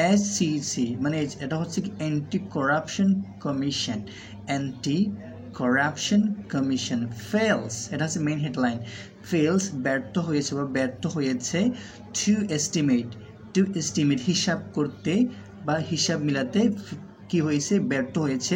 ACC মানে এটা হচ্ছে কি anti corruption commission, anti corruption commission fails, এটা হচ্ছে মেইন হেডলাইন, ফেলস ব্যর্থ হয়েছে বা ব্যর্থ হয়েছে টু এস্টিমেট হিসাব করতে বা হিসাব মিলাতে কি হয়েছে, ব্যর্থ হয়েছে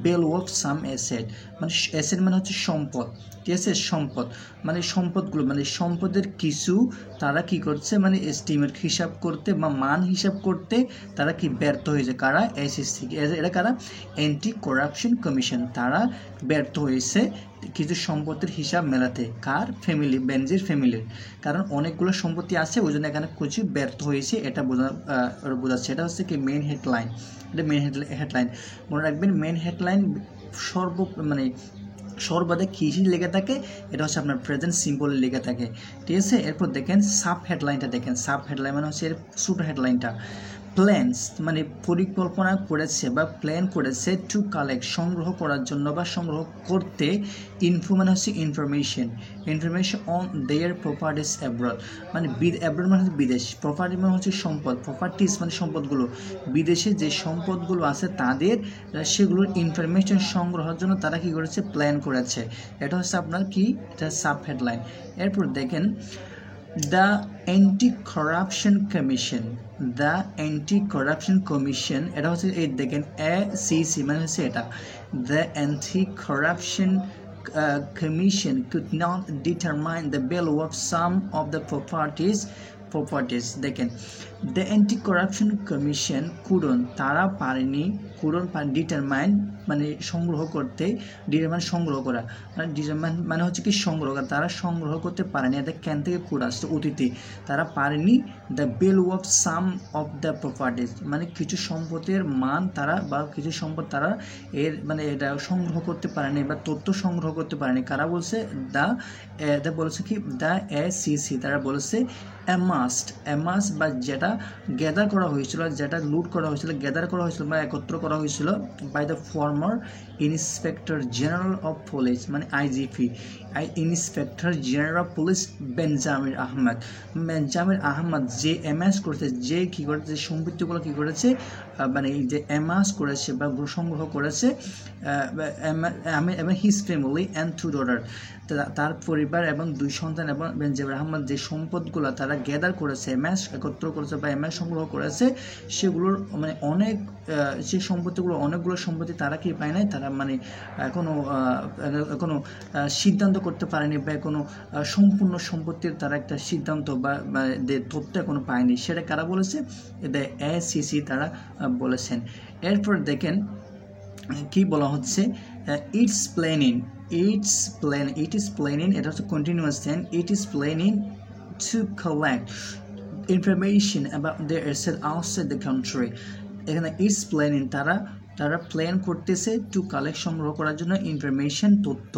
ভ্যালু অফ সাম অ্যাসেট, মানে অ্যাসেট মানে হচ্ছে সম্পদ, ঠিক আছে, সম্পদ মানে সম্পদগুলো মানে সম্পদের কিছু তারা কি করছে মানে এস্টিমেট হিসাব করতে বা মান হিসাব করতে তারা কি ব্যর্থ হয়েছে, কারা, এসএসসি, এটা কারা, অ্যান্টি করাপশন কমিশন, তারা ব্যর্থ হয়েছে কিছু সম্পত্তির হিসাব মেলাতে, কার, ফ্যামিলি, বেনজির ফ্যামিলির, কারণ অনেকগুলো সম্পত্তি আছে ওই জন্য এখানে কিছু ব্যর্থ হয়েছে এটা বোঝাচ্ছে। এটা হচ্ছে কি মেইন হেডলাইন, এটা মেইন হেডলাইন মনে রাখবেন। মেইন হেডলাইন মানে সর্বাধিক কী লেগে থাকে, এটা হচ্ছে আপনার প্রেজেন্ট সিম্বলে লেগে থাকে, ঠিক আছে। এরপর দেখেন সাব হেডলাইনটা, দেখেন সাব হেডলাইন মানে হচ্ছে এর ছোটো হেডলাইনটা, প্ল্যান্স মানে পরিকল্পনা করেছে বা প্ল্যান করেছে টু কালেক্ট সংগ্রহ করার জন্য বা সংগ্রহ করতে ইনফো মানে হচ্ছে information on their properties abroad, মানে অ্যাব্রড মানে হচ্ছে বিদেশ, প্রপার্টি মানে হচ্ছে সম্পদ, প্রপার্টিস মানে সম্পদগুলো, বিদেশে যে সম্পদগুলো আছে তাদের সেগুলোর ইনফরমেশন সংগ্রহের জন্য তারা কী করেছে, প্ল্যান করেছে, এটা হচ্ছে আপনার কি, এটা সাব হেডলাইন। এরপর দেখেন the anti corruption commission, the anti corruption commission, এটা হচ্ছে এই দেখেন এসিসি মানে হচ্ছে এটা, the anti corruption commission could not determine the value of some of the properties দেখেন দ্য অ্যান্টি করাপশন কমিশন কুডন, তারা পারেনি, ডিটারমাইন মানে সংগ্রহ করতে, ডিটারমাইন সংগ্রহ করা, মানে ডিটারমাইন মানে হচ্ছে কি সংগ্রহ করা, তারা সংগ্রহ করতে পারেনি, এটা ক্যান থেকে কুড আসছে অতীতে, তারা পারেনি the value of some of the properties, মানে কিছু সম্পদের মান তারা বা কিছু সম্পদ তারা এর মানে এটা সংগ্রহ করতে পারেনি বা তথ্য সংগ্রহ করতে পারেনি, কারা বলছে, দ্য বলেছে কি দ্য এসিসি, তারা বলেছে অ্যামাস বা যেটা গ্যাদার করা হয়েছিল, যেটা লুট করা হয়েছিল, গ্যাদার করা হয়েছিল বা একত্র করা হয়েছিল by the former inspector general of police, মানে IGP, inspector general of police বেনজামির আহমদ যে এমএস করেছে, যে কী করেছে, যে সম্পত্তিগুলো কী করেছে মানে যে এমাস করেছে বা সংগ্রহ করেছে, এবং his family and two daughter, তার পরিবার এবং দুই সন্তান এবং বেনজামির আহমদ যে সম্পদগুলো তারা গ্যাদার করেছে, এমএস একত্র করেছে বা এমএস সংগ্রহ করেছে, সেগুলোর মানে অনেক সেই সম্পত্তিগুলো অনেকগুলো সম্পত্তি তারা কি পায় নাই, তারা মানে এখনো সিদ্ধান্ত করতে পারেনি বা কোনো সম্পূর্ণ সম্পত্তির তারা একটা সিদ্ধান্ত বা তথ্য এখনো পায়নি, সেটা কারা বলেছে, এটা এসিসি তারা বলেছেন। এরপর দেখেন কি বলা হচ্ছে, ইট ইজ প্ল্যানিং, এটা হচ্ছে continuous tense, it is planning to collect information about their asset outside the country, এখানে ইটস প্ল্যানিং তারা প্ল্যান করতেছে টু কালেক্ট সংগ্রহ করার জন্য ইনফরমেশন তথ্য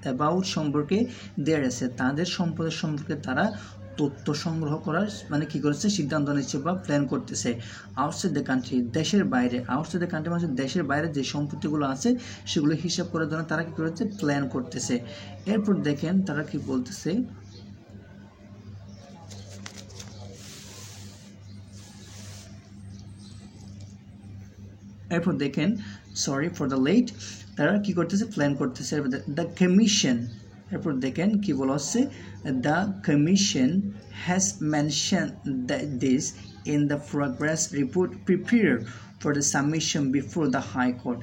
অ্যাবাউট সম্পর্কে দেয়ার অ্যাসেট, তাদের সম্পদের সম্পর্কে তারা তথ্য সংগ্রহ করার মানে কী করেছে, সিদ্ধান্ত নিচ্ছে বা প্ল্যান করতেছে আউটসাইড দ্য কান্ট্রি, দেশের বাইরে, আউটসাইড দ্য কান্ট্রি মানে দেশের বাইরে যে সম্পত্তিগুলো আছে সেগুলো হিসাব করার জন্য তারা কী করেছে, প্ল্যান করতেছে। এরপর দেখেন তারা কি বলতেছে, এরপর দেখেন সরি ফর দ্য লেট, তারা কী করতেছে, প্ল্যান করতেছে। দ্য কমিশন, এরপর দেখেন কি বলা হচ্ছে, the commission has mention this in the progress report prepared for the submission before the High Court.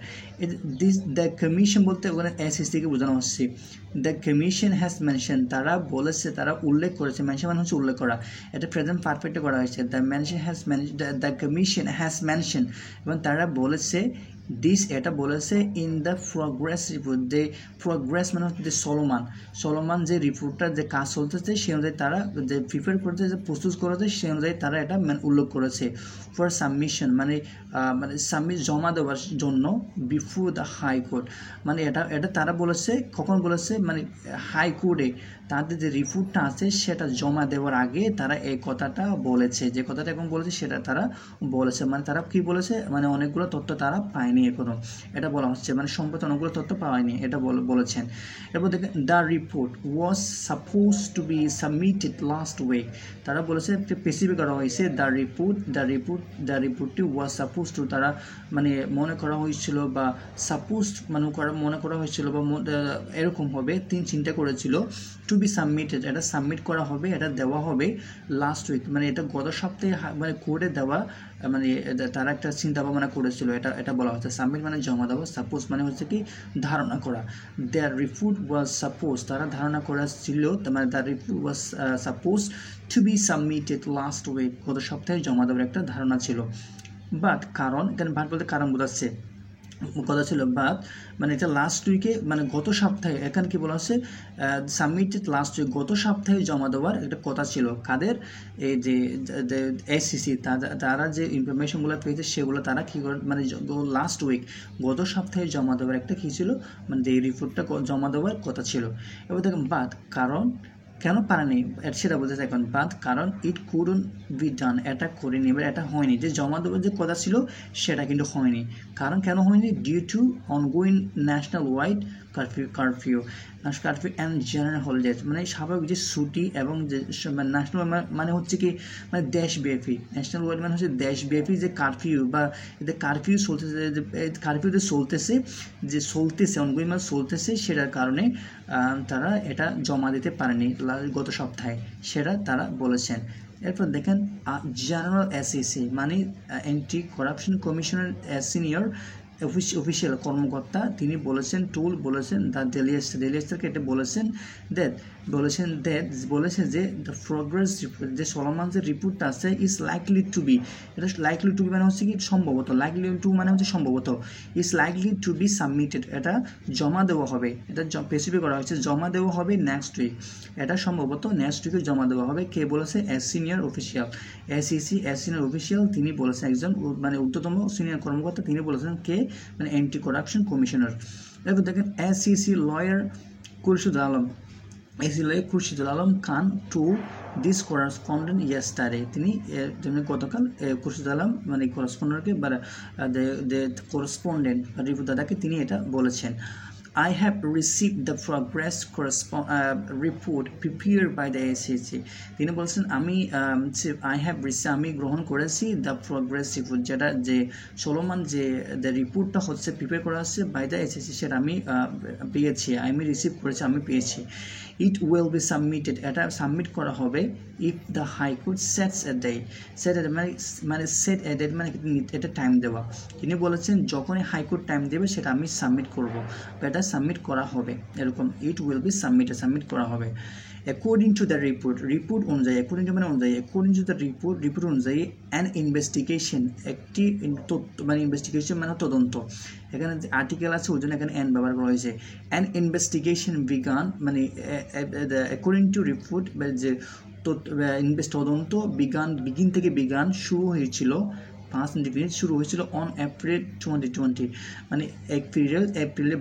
The commission বলতে ওখানে এসএসসি কে বোঝানো হচ্ছে, the commission has mentioned, তারা বলেছে, তারা উল্লেখ করেছে, মেনশন মানে হচ্ছে উল্লেখ করা, এটা প্রেজেন্ট পারফেক্টে করা হয়েছে, the commission has mentioned, এবং তারা বলেছে দিস, এটা বলেছে ইন দ্য প্রগ্রেস রিপোর্ট, যে প্রগ্রেস মানে হচ্ছে যে চলমান যে রিপোর্টটা যে কাজ চলতেছে সে অনুযায়ী তারা যে প্রিপেয়ার করতে, যে প্রস্তুত করেছে সে অনুযায়ী তারা এটা উল্লেখ করেছে, ফর সাবমিশন মানে জমা দেওয়ার জন্য বিফোর দ্য হাইকোর্ট, মানে এটা তারা বলেছে, কখন বলেছে, মানে হাইকোর্টে তাদের যে রিপোর্টটা আছে সেটা জমা দেওয়ার আগে তারা এই কথাটা বলেছে, যে কথাটা এখন বলেছে সেটা তারা বলেছে, মানে তারা কি বলেছে, মানে অনেকগুলো তথ্য তারা পায়নি হয়নি এখনো, এটা বলা হচ্ছে, মানে সম্পর্কে অনেকগুলো তথ্য পাওয়ায়নি, এটা বলেছেন। এরপর দেখেন the report was suppose to be submitted last week, তারা বলেছে স্পেসিফাই করা হয়েছে দ্য রিপোর্টটি ওয়াজ সাপোজ টু, তারা মানে মনে করা হয়েছিল বা সাপোজ মনে করা হয়েছিল বা এরকম হবে, চিন্তা করেছিল টু বি সাবমিটেড, এটা সাবমিট করা হবে, এটা দেওয়া হবে লাস্ট উইক, মানে এটা গত সপ্তাহে মানে করে দেওয়া, মানে তারা একটা চিন্তা ভাবনা করেছিল, এটা বলা হচ্ছে। সাবমিট মানে জমা দেওয়া, সাপোজ মানে হচ্ছে কি ধারণা করা। দেয়ার রিপোর্ট ওয়াজ সাপোজ, তারা ধারণা করা ছিল, মানে the report was suppose to be submitted last week, গত সপ্তাহে জমা দেওয়ার একটা ধারণা ছিল। বাট কারণ, এখানে বাট বলতে কারণ বোঝাচ্ছে, কথা ছিল বাট মানে এটা লাস্ট উইকে, মানে গত সপ্তাহে, এখানে কি বলা হচ্ছে সাবমিটেড লাস্ট উইক, গত সপ্তাহে জমা দেওয়ার একটা কথা ছিল। কাদের? এই যে এসসিসি, তারা যে ইনফরমেশনগুলো পেয়েছে সেগুলো তারা কী করে, মানে লাস্ট উইক গত সপ্তাহে জমা দেওয়ার একটা কী ছিল, মানে এই রিপোর্টটা জমা দেওয়ার কথা ছিল। এবার দেখুন বাট কারণ, কেন পারেনি সেটা বলতেছে এখন, বাট কারণ ইট কুডন্ট বি ডান, এটা করেনি, এবার এটা হয়নি, যে জমা দেওয়ার যে কথা ছিল সেটা কিন্তু হয়নি। কারণ কেন হয়নি? Due to ongoing national wide curfew and general holidays, মানে স্বাভাবিক যে ছুটি এবং যে ন্যাশনাল মানে হচ্ছে কি, মানে দেশব্যাপী, ন্যাশনাল ওয়াইড মানে হচ্ছে দেশব্যাপী যে কারফিউ, বা এদের কারফিউ চলতেছে, কারফিউতে চলতেছে অনগোয়িং মানে চলতেছে, সেটার কারণে তারা এটা জমা দিতে পারেনি গত সপ্তাহে, সেটা তারা বলেছেন। এরপর দেখেন জেনারেল এসইসি মানে অ্যান্টি করাপশন কমিশনের সিনিয়র অফিসিয়াল কর্মকর্তা, তিনি বলেছেন বলেছেন দ্য ডেইলি স্টারকে এটা বলেছেন যে দ্য প্রোগ্রেস রিপোর্ট, যে চলমান যে রিপোর্টটা আছে ইজ লাইকলি টু বি, এটা লাইকলি টু বি মানে হচ্ছে কি সম্ভবত, লাইকলি টু মানে হচ্ছে সম্ভবত, is likely to be submitted, এটা জমা দেওয়া হবে, এটা স্পেসিফাই করা হয়েছে জমা দেওয়া হবে নেক্সট উইক, এটা সম্ভবত নেক্সট উইকে জমা দেওয়া হবে। কে বলেছে? সিনিয়র অফিসিয়াল, সিনিয়র অফিসিয়াল, তিনি বলেছেন, একজন মানে ঊর্ধ্বতম সিনিয়র কর্মকর্তা, তিনি বলেছেন, কে? মানে অ্যান্টি করাপশন কমিশনার। এরপর দেখেন ACC lawyer Khurshidul Alam Khan to this correspondent yesterday, তিনি গতকাল খুরশিদুল আলম মানে করেসপন্ডেন্টকে বা করেসপন্ডেন্ট রিপোর্টারকে তিনি এটা বলেছেন। I have received the progress report prepared by the SEC. তিনি বলছেন আমি গ্রহণ করেছি দ্য প্রগ্রেস রিপোর্ট, যেটা যে চলমান যে রিপোর্টটা হচ্ছে প্রিপেয়ার করা হচ্ছে বাই দ্য SEC, সেটা আমি পেয়েছি, আমি রিসিভ করেছি, আমি পেয়েছি। ইট উইল বি সাবমিটেড, এটা সাবমিট করা হবে if the high court sets a date, set a date মানে এটা টাইম দেওয়া। তিনি বলেছেন যখনই হাইকোর্ট টাইম দেবে সেটা আমি সাবমিট করবো, এটা সাবমিট করা হবে, এরকম ইট উইল বি সাবমিট করা হবে। অ্যাকর্ডিং টু দ্য রিপোর্ট অনুযায়ী, অ্যাকর্ডিং টু দ্য রিপোর্ট অনুযায়ী অ্যান ইনভেস্টিগেশন, একটি মানে ইনভেস্টিগেশন মানে তদন্ত, এখানে আর্টিকেল আছে ওই জন্য এখানে অ্যান ব্যবহার করা হয়েছে। অ্যান ইনভেস্টিগেশন বিগান, মানে অ্যাকর্ডিং টু রিপোর্ট যে তদন্ত বিগান শুরু হয়েছিল 5 ডিগ্রি শুরু হয়েছিল অন এপ্রিল 2020, মানে এপ্রিলের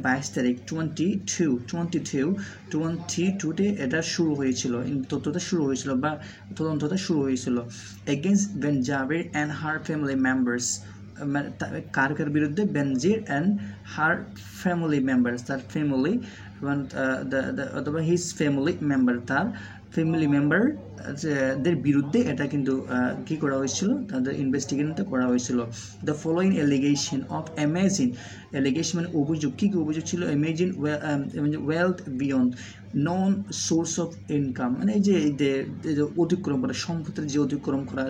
22 তারিখ 2022 এটা শুরু হয়েছিল, তথ্যটা শুরু হয়েছিল বা তদন্তটা শুরু হয়েছিল। Against Benazir and her family members, কার বিরুদ্ধে? Benazir and her family members, তার ফ্যামিলি অথবা হিজ ফ্যামিলি মেম্বার, তার ফ্যামিলি মেম্বারদের বিরুদ্ধে এটা কিন্তু কি করা হয়েছিল, তাদের ইনভেস্টিগেশনটা করা হয়েছিল। The following allegation of amazing, allegation মানে অভিযোগ, কী অভিযোগ ছিল? Amazing wealth beyond non source of income, মানে এই যে অতিক্রম করা, সম্পদের যে অতিক্রম করা,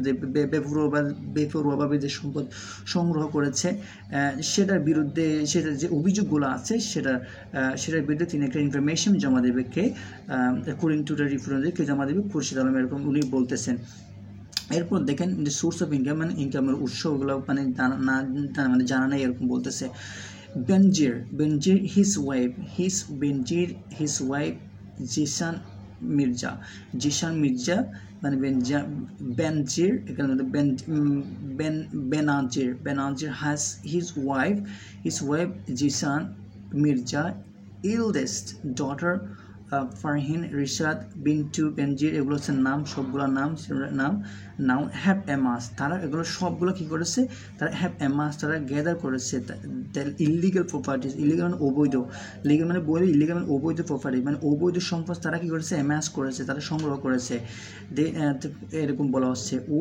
যে বেপরোয়াভাবে যে সম্পদ সংগ্রহ করেছে সেটার বিরুদ্ধে, সেটার যে অভিযোগগুলো আছে সেটার বিরুদ্ধে তিনি একটা ইনফরমেশন জমা দেবে। কে? অ্যাকর্ডিং টু দ্য রিপোর্ট অনুযায়ী কে জমা দেবে? খুরশিদ আলম, এরকম উনি বলতেছেন। এরপর দেখেন যে সোর্স অফ ইনকাম মানে ইনকামের উৎসগুলো মানে জানা নেই, এরকম বলতেছে। বেনজির হিজ ওয়াইফ জিশান মির্জা মানে বেনজির, এখানে Benazir has his wife Jishan Mirza, eldest daughter Farhin Rishad Bint Benazir, এগুলো হচ্ছে নাম, সবগুলো নাম নাও হ্যাভ অ্যামাস, তারা এগুলো সবগুলো কী করেছে, তারা হ্যাভ অ্যামাস, তারা গ্যাদার করেছে ইলিগাল প্রপার্টিস, ইলিগাল মানে অবৈধ, লিগাল মানে বৈধ, ইলিগাল মানে অবৈধ প্রপার্টি মানে অবৈধ সম্পদ তারা কী করেছে, অ্যামাস করেছে, তারা সংগ্রহ করেছে। এরকম বলা হচ্ছে ও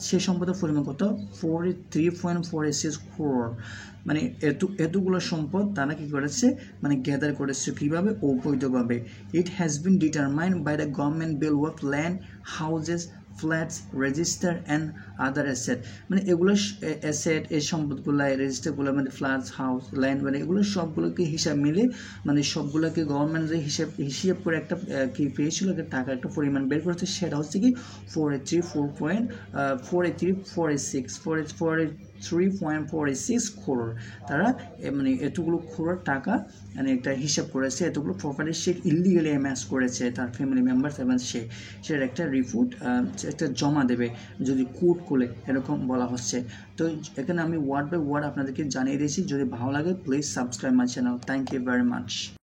সে সম্পদের পরিমাণ কত, 43.46 crore, মানে এতগুলো সম্পদ তারা কী করেছে, মানে গ্যাদার করেছে কীভাবে, অবৈধভাবে। It has been determined by the government bill of land, houses, flats, register and other asset, মানে এগুলো অ্যাসেট, এই সম্পদগুলো, রেজিস্টারগুলো মানে ফ্ল্যাটস, হাউস, ল্যান্ড, মানে এগুলো সবগুলোকে হিসাব মিলে, মানে সবগুলোকে গভর্নমেন্ট যে হিসাব করে একটা কি পেয়েছিল, টাকা একটা পরিমাণ বের করেছে, সেটা হচ্ছে কি 3.46 crore। তারা মানে এতগুলো crore টাকা মানে একটা হিসাব করেছে, এতগুলো প্রপার্টি সে ইলিগালি অ্যামাস করেছে, তার ফ্যামিলি মেম্বার্স এবং সেটার একটা রিপোর্ট একটা জমা দেবে যদি কোর্ট খুলে, এরকম বলা হচ্ছে। তো এখানে আমি ওয়ার্ড বাই ওয়ার্ড আপনাদেরকে জানিয়ে দিয়েছি। যদি ভালো লাগে please subscribe my channel. Thank you very much.